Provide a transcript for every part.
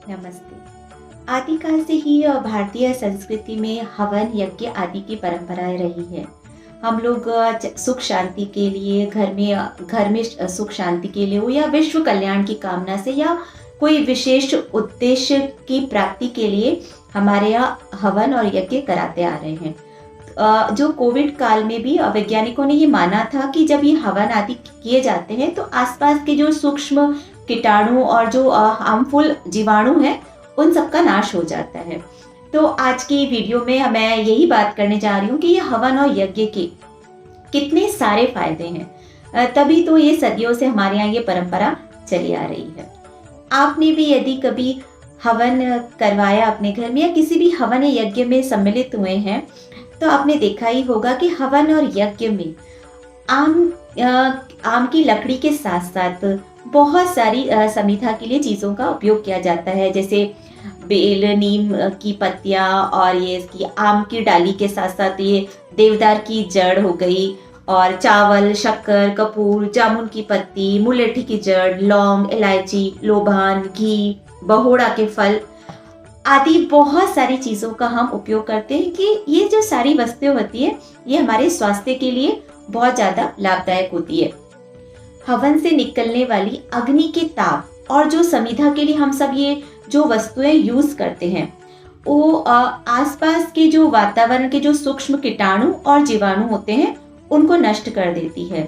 नमस्ते। आदिकाल से ही भारतीय संस्कृति में हवन यज्ञ आदि की परंपराएं रही है। हम लोग सुख शांति के लिए घर में सुख शांति के लिए हो या विश्व कल्याण की कामना से या कोई विशेष उद्देश्य की प्राप्ति के लिए हमारे यहाँ हवन और यज्ञ कराते आ रहे हैं। जो कोविड काल में भी वैज्ञानिकों ने ये माना था कि जब ये हवन आदि किए जाते हैं तो आसपास के जो सूक्ष्म कीटाणु और जो हार्मफुल जीवाणु हैं उन सबका नाश हो जाता है। तो आज की वीडियो में मैं यही बात करने जा रही हूँ कि ये हवन और यज्ञ के कितने सारे फायदे हैं। तभी तो ये सदियों से हमारे यहाँ ये परंपरा चली आ रही है। आपने भी यदि कभी हवन करवाया अपने घर में या किसी भी हवन या यज्ञ में सम्मिलित हुए हैं तो आपने देखा ही होगा कि हवन और यज्ञ में आम की लकड़ी के साथ साथ बहुत सारी समिधा के लिए चीज़ों का उपयोग किया जाता है, जैसे बेल, नीम की पत्तियां और ये इसकी आम की डाली के साथ साथ ये देवदार की जड़ हो गई और चावल, शक्कर, कपूर, जामुन की पत्ती, मुलेठी की जड़, लौंग, इलायची, लोबान, घी, बहोड़ा के फल आदि बहुत सारी चीज़ों का हम उपयोग करते हैं कि ये जो सारी वस्तुएं होती है ये हमारे स्वास्थ्य के लिए बहुत ज़्यादा लाभदायक होती है। हवन से निकलने वाली अग्नि के ताप और जो समिधा के लिए हम सब ये जो वस्तुएं यूज करते हैं वो आसपास के जो वातावरण के जो सूक्ष्म कीटाणु और जीवाणु होते हैं उनको नष्ट कर देती है।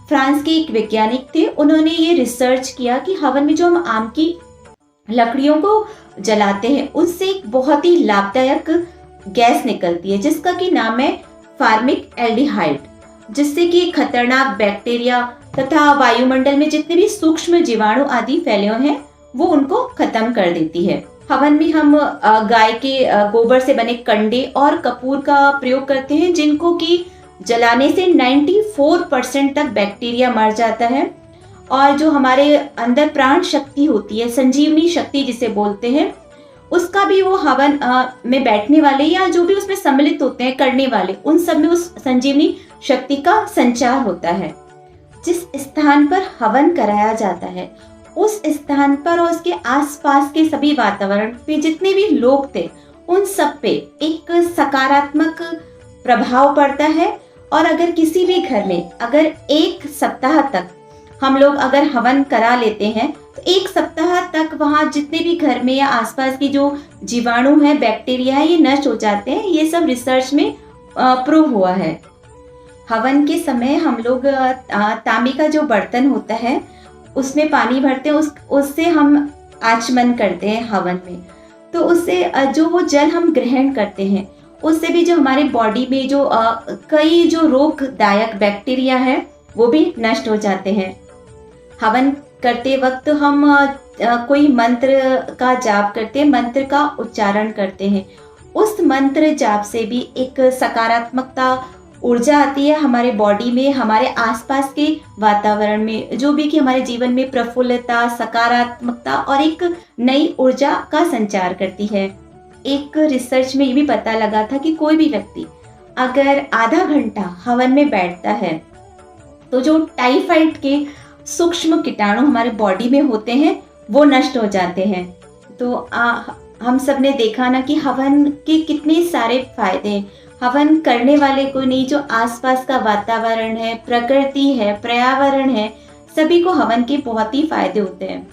फ्रांस के एक वैज्ञानिक थे, उन्होंने ये रिसर्च किया कि हवन में जो हम आम की लकड़ियों को जलाते हैं उससे एक बहुत ही लाभदायक गैस निकलती है जिसका कि नाम है फार्मिक एल्डिहाइड, जिससे कि खतरनाक बैक्टीरिया तथा वायुमंडल में जितने भी सूक्ष्म जीवाणु आदि फैले हुए हैं वो उनको खत्म कर देती है। हवन में हम गाय के गोबर से बने कंडे और कपूर का प्रयोग करते हैं जिनको कि जलाने से 94% तक बैक्टीरिया मर जाता है और जो हमारे अंदर प्राण शक्ति होती है, संजीवनी शक्ति जिसे बोलते हैं, उसका भी वो हवन में बैठने वाले या जो भी उसमें सम्मिलित होते हैं करने वाले उन सब में उस संजीवनी शक्ति का संचार होता है। जिस स्थान पर हवन कराया जाता है उस स्थान पर और उसके आसपास के सभी वातावरण पे जितने भी लोग थे उन सब पे एक सकारात्मक प्रभाव पड़ता है। और अगर किसी भी घर में अगर एक सप्ताह तक हम लोग अगर हवन करा लेते हैं तो एक सप्ताह तक वहाँ जितने भी घर में या आसपास की जो जीवाणु है, बैक्टीरिया है, ये नष्ट हो जाते हैं। ये सब रिसर्च में प्रूव हुआ है। हवन के समय हम लोग तांबे का जो बर्तन होता है उसमें पानी भरते हैं, उससे हम आचमन करते हैं हवन में। तो उससे जो वो जल हम ग्रहण करते हैं उससे भी जो हमारे बॉडी में जो कई जो रोगदायक बैक्टीरिया है वो भी नष्ट हो जाते हैं। हवन करते वक्त हम कोई मंत्र का जाप करते हैं, मंत्र का उच्चारण करते हैं। उस मंत्र जाप से भी एक सकारात्मकता ऊर्जा आती है हमारे बॉडी में, हमारे आसपास के वातावरण में, जो भी कि हमारे जीवन में प्रफुल्लता, सकारात्मकता और एक नई ऊर्जा का संचार करती है। एक रिसर्च में ये भी पता लगा था कि कोई भी व्यक्ति अगर आधा घंटा हवन में बैठता है तो जो टाइफाइड के सूक्ष्म कीटाणु हमारे बॉडी में होते हैं वो नष्ट हो जाते हैं। तो हम सब ने देखा ना कि हवन के कितने सारे फायदे। हवन करने वाले को नहीं, जो आसपास का वातावरण है, प्रकृति है, पर्यावरण है, सभी को हवन के बहुत ही फायदे होते हैं।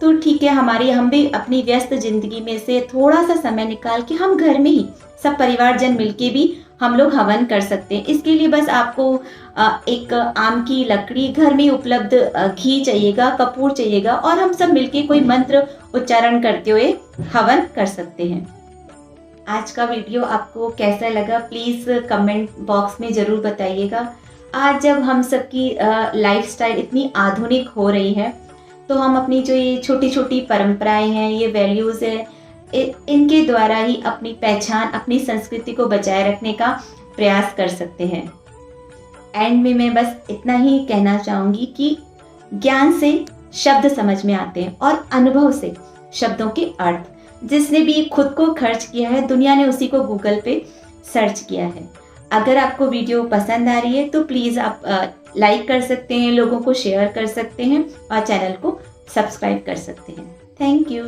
तो ठीक है, हम भी अपनी व्यस्त जिंदगी में से थोड़ा सा समय निकाल के हम घर में ही सब परिवारजन मिलके भी हम लोग हवन कर सकते हैं। इसके लिए बस आपको एक आम की लकड़ी घर में उपलब्ध घी चाहिएगा, कपूर चाहिएगा और हम सब मिलके कोई मंत्र उच्चारण करते हुए हवन कर सकते हैं। आज का वीडियो आपको कैसा लगा प्लीज़ कमेंट बॉक्स में ज़रूर बताइएगा। आज जब हम सबकी लाइफस्टाइल इतनी आधुनिक हो रही है तो हम अपनी जो ये छोटी छोटी परंपराएं हैं, ये वैल्यूज़ है, इनके द्वारा ही अपनी पहचान, अपनी संस्कृति को बचाए रखने का प्रयास कर सकते हैं। एंड में मैं बस इतना ही कहना चाहूँगी कि ज्ञान से शब्द समझ में आते हैं और अनुभव से शब्दों के अर्थ। जिसने भी खुद को खर्च किया है दुनिया ने उसी को गूगल पे सर्च किया है। अगर आपको वीडियो पसंद आ रही है तो प्लीज़ आप लाइक कर सकते हैं, लोगों को शेयर कर सकते हैं और चैनल को सब्सक्राइब कर सकते हैं। Thank you.